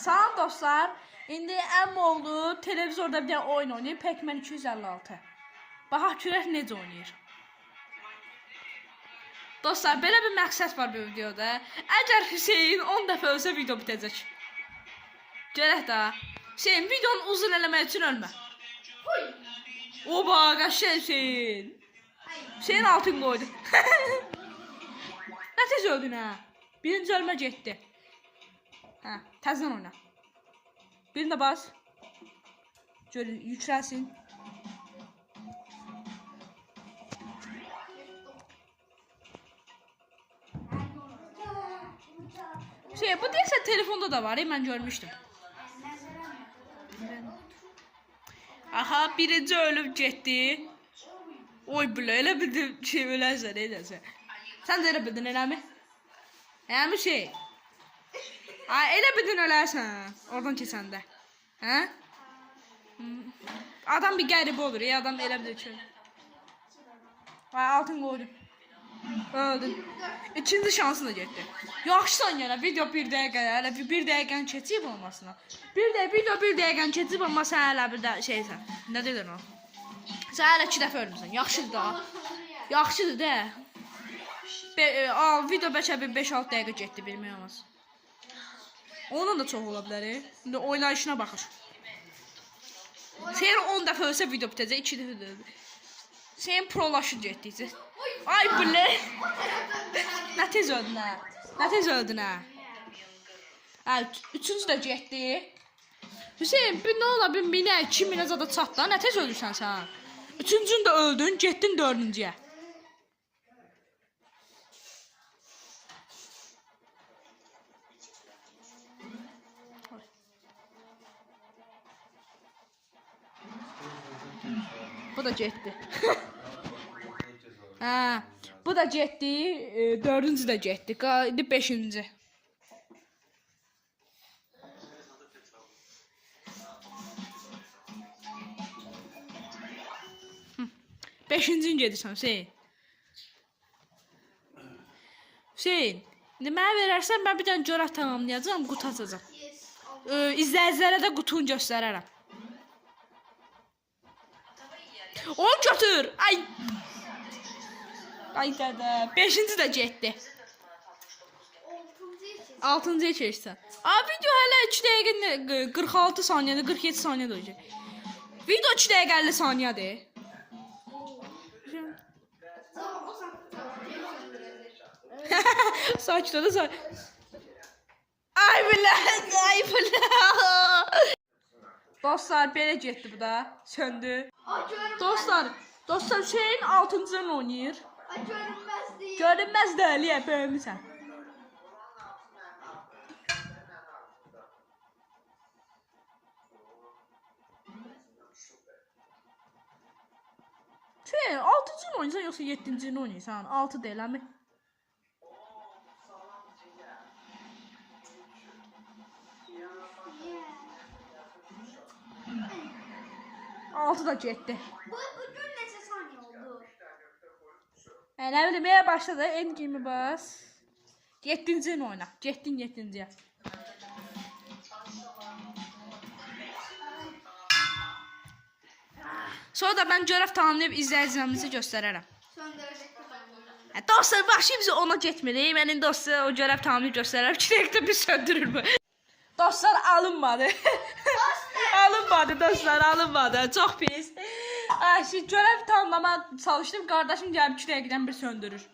Salam dostlar. İndi əmmoğlu televizorda bir oyun oynayır. Pac-Man 256. Baxaq görək necə oynayır. Dostlar, belə bir məqsəd var bu videoda. Əgər Hüseyin 10 dəfə ölsə video bitəcək. Görək də. Hüseyin videonu uzun eləmək üçün ölmə. Oba, qəşəng Hüseyin. Hüseyin altın qoydu. Nə tez öldün hə? Birinci ölmə getdi. Hə, təzdən oyna. Birini də bas. Görün, yüklənsin. Bu deyəsə telefonda da var, mən görmüşdüm. Aha, birinci ölüb getdi. Oy bilə, elə bildim şey ölərsən, eləsən. Sən də elə bildin, eləmi? Eləmi şey? Ay, elə bildin ölərsən, oradan keçəndə. Hə? Adam bir qəribə olur, adam elə bilir ki. Ay, altın qoydum. Öldün. İkinci şansın da getdi. Yaxşısan yenə, video 1 dəqiqə, hələ 1 dəqiqəni keçib olmasına. Video 1 dəqiqəni keçib olmasa hələ bir də şeysən. Nə deyirlər o? Sən hələ 2 dəfə ölmüsən. Yaxşıdır da. Yaxşıdır da. Video bəlkə 5-6 dəqiqə getdi, bilmək olmaz. Onun da çox ola bilər. İndi oynayışına baxır. Sen 10 dəfə ölsə video bitəcək, 2 dəfə ölür. Sen prolaşır getdikcə. Ay bilə. Nə tez öldün hə? Nə tez öldün hə? Hə, üçüncü də getdi. Hüseyin, bir nə ola bir 1000-ə, 2000-ə zada çat da, nə tez ölürsən sən? Üçüncünü də öldün, getdin dördüncüyə. Bu da getdi. Hə, bu da getdi, dördüncü də getdi, indi beşinci. Beşincin gedirsən Hüseyin. Hüseyin, indi mənə verərsən, mən bir dənə corak tamamlayacağım, qutu açacağım. İzləyicilərə də qutunu göstərərəm. Onu götür. Ay. Ay dədə. Beşinci də getdi. Altıncıya keçsən. Video hələ 2 dəqiqə 46 saniyədə, 47 saniyədə olacaq. Video 2 dəqiqə 50 saniyədir. Saç da saç. Ay bilə, ay bilə. Dostlar, belə getdi bu da. Söndü. Dostlar şeyin 6-cını oynayır. Görünməz deyil, böyümüsən. Şey, 6-cını oynayırsan yoxsa 7-cini oynayırsan? 6 deyil, əmi? Altı da getdi. Bugün neçə saniyə oldu? Nə bilim, elə başladı. Endgame'i bas. 7-cini oyna. Getdin 7-ciyə. Sonra da mən görəv tamamlayıb izləyicilərimizi göstərərəm. Dostlar, başlayıb bizi ona getmirik. Mənim dostlar o görəv tamamlayıb göstərərəm. 2 dəqiqdə bir söndürür mü? Dostlar, alınmadı. Alınmadı dostlar, alınmadı. Çox pis. Görəv tamamlamaq çalışdım. Qardaşım gəlib 2 dəqiqədən bir söndürür.